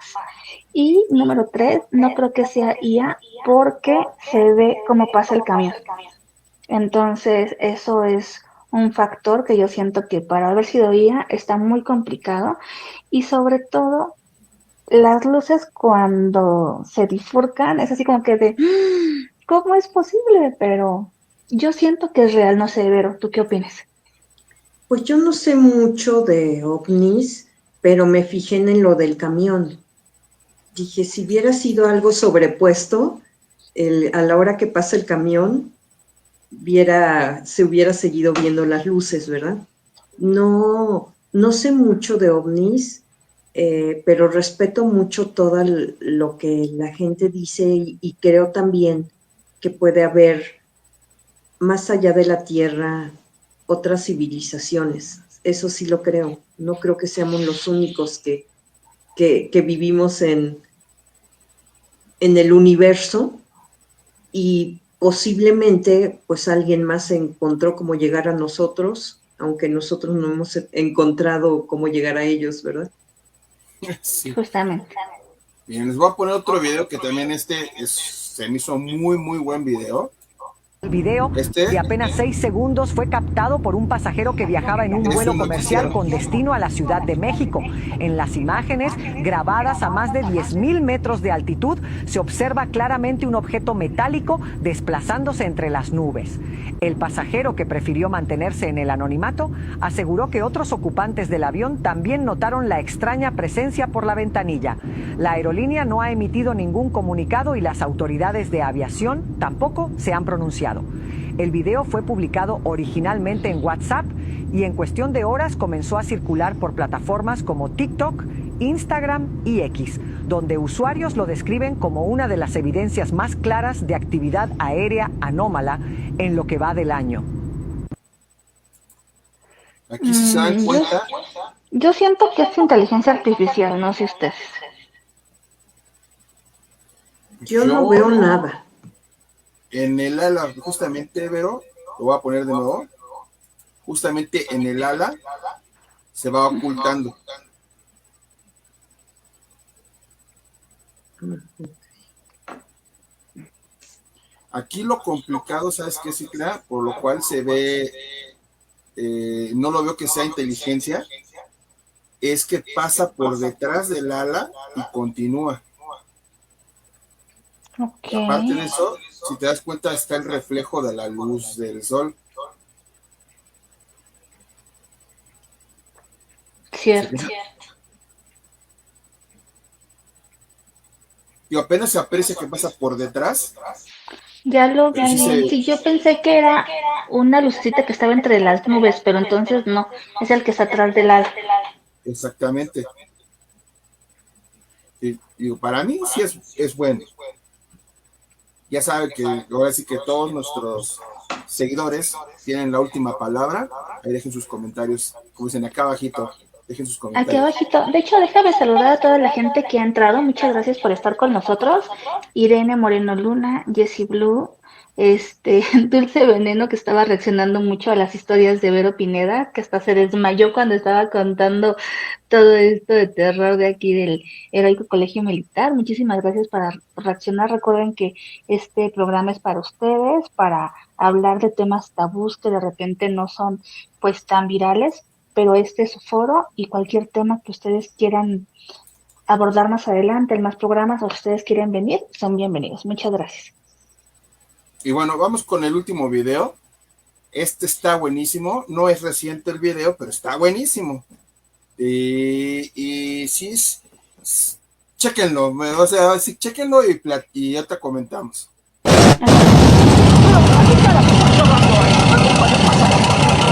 Y número 3, no creo que sea IA porque se ve cómo pasa el camión. Entonces, eso es un factor que yo siento que para haber sido IA está muy complicado. Y sobre todo, las luces cuando se bifurcan, es así como que de, ¿cómo es posible? Pero yo siento que es real, no sé, Vero, ¿tú qué opinas? Pues yo no sé mucho de ovnis, pero me fijé en lo del camión. Dije, si hubiera sido algo sobrepuesto, a la hora que pasa el camión, se hubiera seguido viendo las luces, ¿verdad? No sé mucho de ovnis, pero respeto mucho todo lo que la gente dice y creo también que puede haber, más allá de la Tierra, otras civilizaciones. Eso sí lo creo. No creo que seamos los únicos que vivimos en el universo, y posiblemente pues alguien más encontró cómo llegar a nosotros, aunque nosotros no hemos encontrado cómo llegar a ellos, ¿verdad? Sí. Justamente. Bien, les voy a poner otro video que también se me hizo muy, muy buen video. El video de apenas 6 segundos fue captado por un pasajero que viajaba en un vuelo comercial con destino a la Ciudad de México. En las imágenes, grabadas a más de 10,000 metros de altitud, se observa claramente un objeto metálico desplazándose entre las nubes. El pasajero, que prefirió mantenerse en el anonimato, aseguró que otros ocupantes del avión también notaron la extraña presencia por la ventanilla. La aerolínea no ha emitido ningún comunicado y las autoridades de aviación tampoco se han pronunciado. El video fue publicado originalmente en WhatsApp y en cuestión de horas comenzó a circular por plataformas como TikTok, Instagram y X, donde usuarios lo describen como una de las evidencias más claras de actividad aérea anómala en lo que va del año. Aquí si se dan cuenta, Yo siento que es inteligencia artificial, no sé ustedes. Yo no veo nada. en el ala, justamente, Vero, lo voy a poner de nuevo, justamente en el ala se va ocultando. Aquí lo complicado, ¿sabes qué, Cicla? Por lo cual se ve, no lo veo que sea inteligencia, es que pasa por detrás del ala y continúa. Ok. Aparte de eso, si te das cuenta, está el reflejo de la luz del sol. Cierto. Y apenas se aprecia que pasa por detrás. Ya lo Pero sí vi. se- Sí, yo pensé que era una lucecita que estaba entre las nubes, pero entonces no, es el que está atrás del ala. Exactamente. Y, digo, para mí sí es bueno. Ya saben que ahora sí que todos nuestros seguidores tienen la última palabra. Ahí dejen sus comentarios, como dicen acá abajito, dejen sus Aquí comentarios. abajito. De hecho, déjame saludar a toda la gente que ha entrado. Muchas gracias por estar con nosotros. Irene Moreno Luna, Jessie Blue, Dulce Veneno, que estaba reaccionando mucho a las historias de Vero Pineda, que hasta se desmayó cuando estaba contando todo esto de terror de aquí del Heroico Colegio Militar. Muchísimas gracias por reaccionar. Recuerden que este programa es para ustedes, para hablar de temas tabús que de repente no son pues tan virales, pero este es su foro y cualquier tema que ustedes quieran abordar más adelante, en más programas o ustedes quieren venir, son bienvenidos. Muchas gracias. Y bueno, vamos con el último video. Este está buenísimo. No es reciente el video, pero está buenísimo. Y sí, chéquenlo. O sea, sí, chéquenlo y ya te comentamos.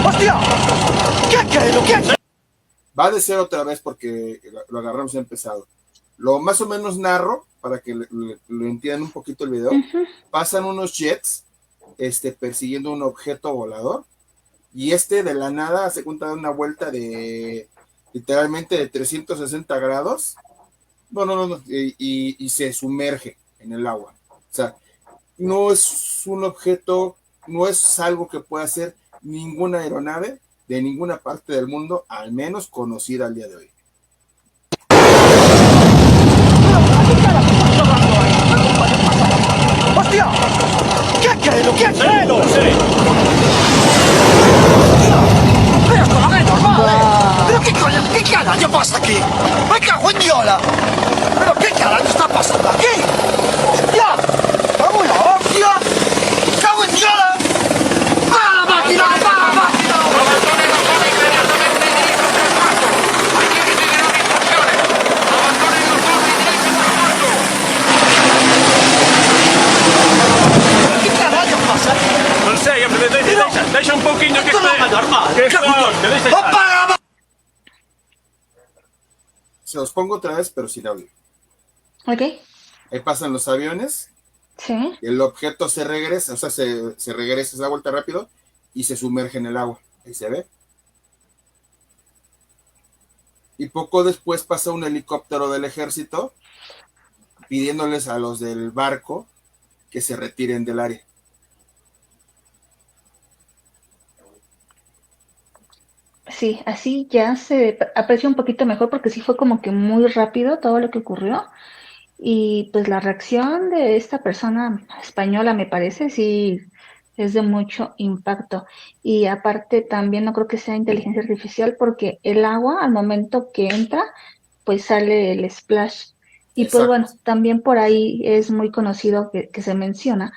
¡Hostia! ¿Qué? Va a ser otra vez porque lo agarramos ya empezado. Lo más o menos narro para que lo entiendan un poquito el video. Pasan unos jets persiguiendo un objeto volador y de la nada se cuenta de una vuelta de literalmente de 360 grados. No. Y se sumerge en el agua. O sea, no es un objeto, no es algo que pueda hacer ninguna aeronave de ninguna parte del mundo, al menos conocida al día de hoy. ¡Hostia! ¿Qué? ¡Lo sé! ¡Pero esto no es normal, ¿Pero qué coño? ¿Qué carajo pasa aquí? ¡Me cago en Diola! ¿Pero qué carajo está pasando aquí? ¡Hostia! ¡Cago en la hostia! ¡Cago en Diola! ¡Para la máquina! ¡Para la máquina! ¿Qué carajo pasa aquí? Non sei, deixa un poquinho que Esto no es normal. ¡Para! Se los pongo otra vez, pero sin audio. Ok. Ahí pasan los aviones, Sí. el objeto se regresa, o sea, se regresa, se da vuelta rápido y se sumerge en el agua. Ahí se ve. Y poco después pasa un helicóptero del ejército pidiéndoles a los del barco que se retiren del área. Sí, así ya se aprecia un poquito mejor porque sí fue como que muy rápido todo lo que ocurrió. Y pues la reacción de esta persona española, me parece, sí es de mucho impacto. Y aparte también no creo que sea inteligencia artificial porque el agua al momento que entra, pues sale el splash. Y pues Exacto. bueno, también por ahí es muy conocido que se menciona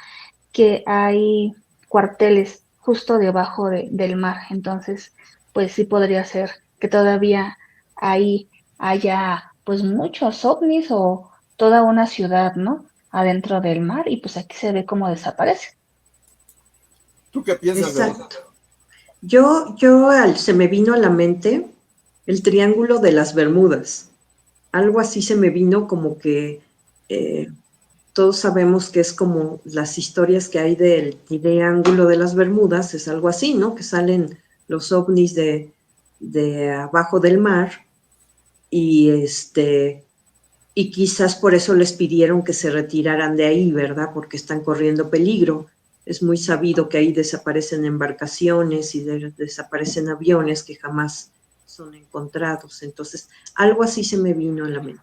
que hay cuarteles justo debajo del mar. Entonces, pues sí podría ser que todavía ahí haya pues muchos ovnis o toda una ciudad, ¿no? Adentro del mar y pues aquí se ve cómo desaparece. ¿Tú qué piensas, Vero? Exacto. Se me vino a la mente el Triángulo de las Bermudas. Algo así se me vino, como que todos sabemos que es como las historias que hay del Triángulo de las Bermudas, es algo así, ¿no? Que salen los ovnis de abajo del mar y y quizás por eso les pidieron que se retiraran de ahí, ¿verdad? Porque están corriendo peligro. Es muy sabido que ahí desaparecen embarcaciones y desaparecen aviones que jamás son encontrados. Entonces, algo así se me vino a la mente.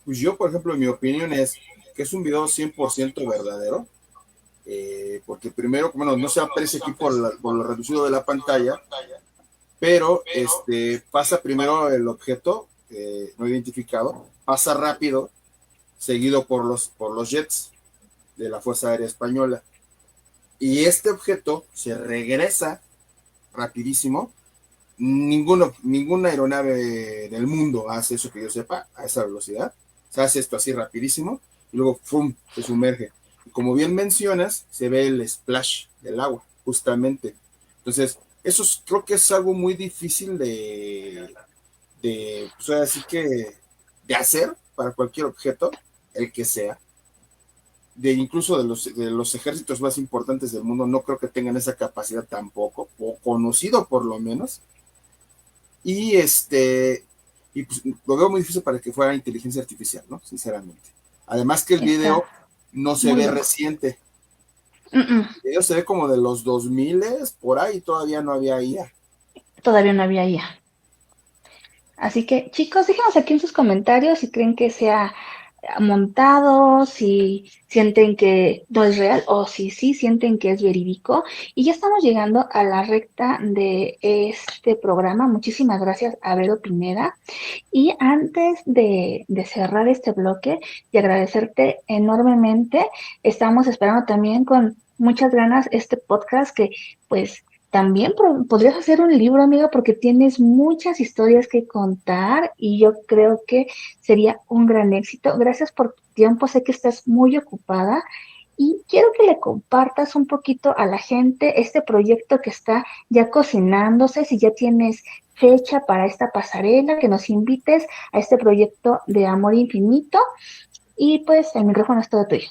Pues yo, por ejemplo, mi opinión es que es un video 100% verdadero, porque primero, bueno, no se aprecia aquí por lo reducido de la pantalla, pero pasa primero el objeto no identificado, pasa rápido, seguido por los jets de la Fuerza Aérea Española, y este objeto se regresa rapidísimo. Ninguna aeronave del mundo hace eso, que yo sepa, a esa velocidad. Se hace esto así rapidísimo y luego ¡fum!, se sumerge. Y como bien mencionas, se ve el splash del agua, justamente. Entonces, creo que es algo muy difícil pues así que de hacer para cualquier objeto, el que sea. Incluso de los ejércitos más importantes del mundo, no creo que tengan esa capacidad tampoco, o conocido por lo menos. Y pues, lo veo muy difícil para que fuera inteligencia artificial, ¿no? Sinceramente. Además que el video no se ve reciente. El video se ve como de los 2000, por ahí todavía no había IA. Todavía no había IA. Así que, chicos, déjenos aquí en sus comentarios si creen que sea montado, si sienten que no es real o si sí sienten que es verídico. Y ya estamos llegando a la recta de este programa. Muchísimas gracias a Vero Pineda. Y antes de cerrar este bloque y agradecerte enormemente, estamos esperando también con muchas ganas este podcast que pues también podrías hacer un libro, amiga, porque tienes muchas historias que contar y yo creo que sería un gran éxito. Gracias por tu tiempo, sé que estás muy ocupada y quiero que le compartas un poquito a la gente este proyecto que está ya cocinándose, si ya tienes fecha para esta pasarela, que nos invites a este proyecto de Amor Infinito y pues el micrófono es todo tuyo.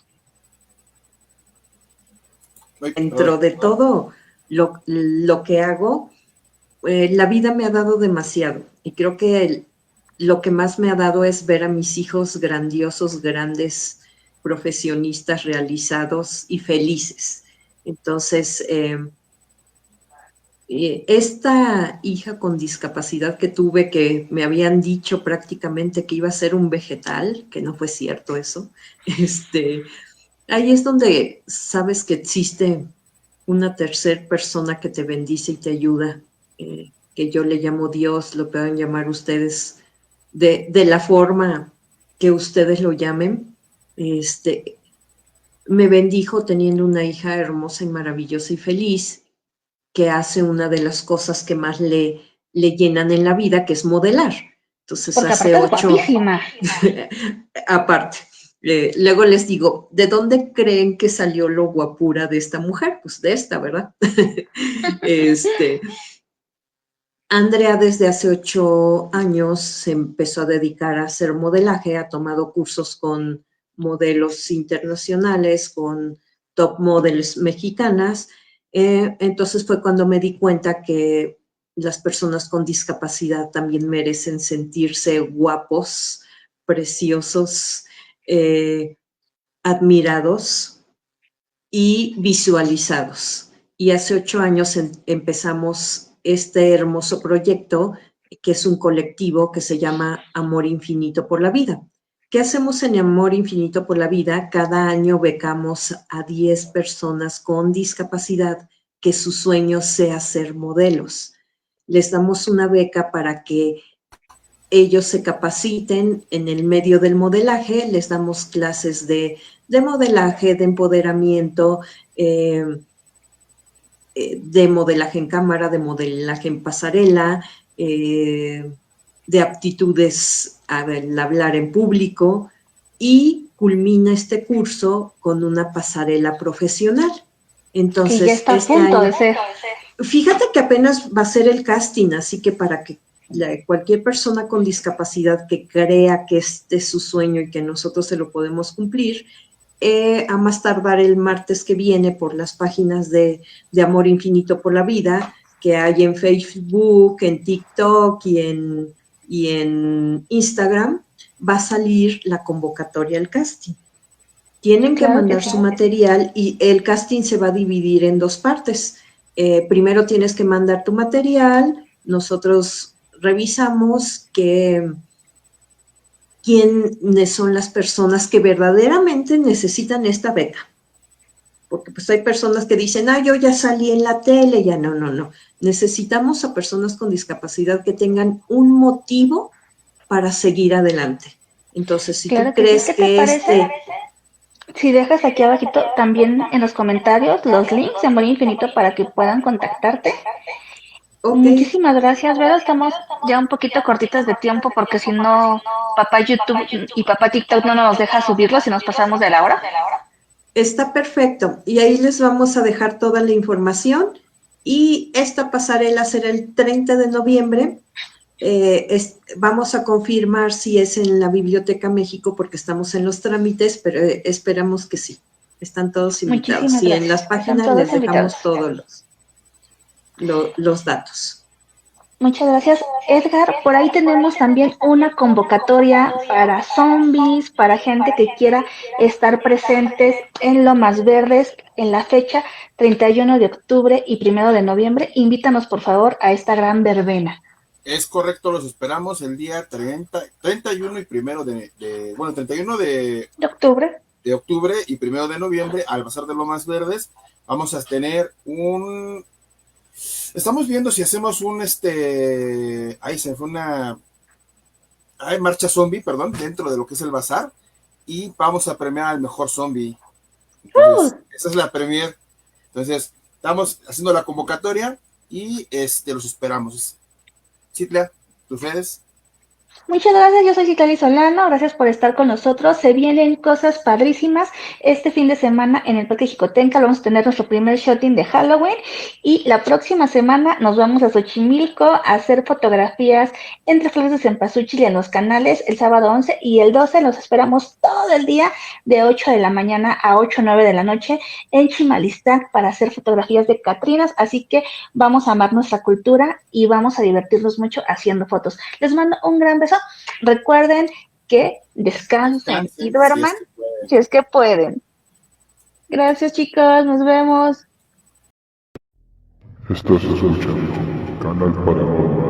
Dentro de todo lo que hago, la vida me ha dado demasiado y creo que lo que más me ha dado es ver a mis hijos grandiosos, grandes profesionistas realizados y felices. Entonces, esta hija con discapacidad que tuve, que me habían dicho prácticamente que iba a ser un vegetal, que no fue cierto eso, ahí es donde sabes que existe una tercera persona que te bendice y te ayuda, que yo le llamo Dios, lo pueden llamar ustedes de la forma que ustedes lo llamen. Me bendijo teniendo una hija hermosa y maravillosa y feliz, que hace una de las cosas que más le llenan en la vida, que es modelar. Entonces, porque hace aparte es 8... guapísima. Aparte. Luego les digo, ¿de dónde creen que salió lo guapura de esta mujer? Pues de esta, ¿verdad? Andrea desde hace 8 años se empezó a dedicar a hacer modelaje, ha tomado cursos con modelos internacionales, con top models mexicanas. Entonces fue cuando me di cuenta que las personas con discapacidad también merecen sentirse guapos, preciosos, admirados y visualizados. Y hace 8 años empezamos este hermoso proyecto, que es un colectivo que se llama Amor Infinito por la Vida. ¿Qué hacemos en Amor Infinito por la Vida? Cada año becamos a 10 personas con discapacidad que su sueño sea ser modelos. Les damos una beca para que ellos se capaciten en el medio del modelaje, les damos clases de modelaje, de empoderamiento, de modelaje en cámara, de modelaje en pasarela, de aptitudes al hablar en público, y culmina este curso con una pasarela profesional. Entonces, que ya está a este punto año, de ser. fíjate que apenas va a ser el casting, así que para que cualquier persona con discapacidad que crea que este es su sueño y que nosotros se lo podemos cumplir, a más tardar el martes que viene por las páginas de Amor Infinito por la Vida que hay en Facebook, en TikTok y en Instagram, va a salir la convocatoria al casting. Tienen que Claro que mandar sí. su material y el casting se va a dividir en 2 partes. Primero tienes que mandar tu material, nosotros revisamos quiénes son las personas que verdaderamente necesitan esta beca. Porque pues hay personas que dicen, yo ya salí en la tele, ya no. Necesitamos a personas con discapacidad que tengan un motivo para seguir adelante. Entonces, si tú Claro que sí. crees ¿Qué te parece si dejas aquí abajito también en los comentarios los links de Amor Infinito para que puedan contactarte? Ok, Muchísimas gracias, Vero. Estamos ya un poquito cortitas de tiempo porque si no, papá YouTube y papá TikTok no nos deja subirlo si nos pasamos de la hora. está perfecto. Y ahí les vamos a dejar toda la información. Y esta pasarela será el 30 de noviembre. Vamos a confirmar si es en la Biblioteca México porque estamos en los trámites, pero esperamos que sí. Están todos invitados. Muchísimas Y en las gracias. Están páginas todos les invitados. dejamos todos los datos. Muchas gracias, Edgar. Por ahí tenemos también una convocatoria para zombies, para gente que quiera estar presentes en Lomas Verdes en la fecha 31 de octubre y 1 de noviembre. Invítanos, por favor, a esta gran verbena. Es correcto, los esperamos el día 31 y 31 ¿De octubre? de octubre y 1 de noviembre al Bazar de Lomas Verdes. Vamos a tener estamos viendo si hacemos ahí se fue marcha zombie, perdón, dentro de lo que es el bazar, y vamos a premiar al mejor zombie. Entonces, esa es la premier. Entonces, estamos haciendo la convocatoria y los esperamos. Citla, tus redes. Muchas gracias, yo soy Citlali Solano, gracias por estar con nosotros. Se vienen cosas padrísimas. Este fin de semana en el Parque Jicotenca vamos a tener nuestro primer shooting de Halloween y la próxima semana nos vamos a Xochimilco a hacer fotografías entre flores de cempasúchil en los canales el sábado 11 y el 12 los esperamos todo el día de 8 de la mañana a 8 o 9 de la noche en Chimalistac para hacer fotografías de Catrinas, así que vamos a amar nuestra cultura y vamos a divertirnos mucho haciendo fotos. Les mando un gran beso. Recuerden que descansen y duerman si es que pueden. Gracias, chicos. Nos vemos. Estás escuchando Canal Paranormal.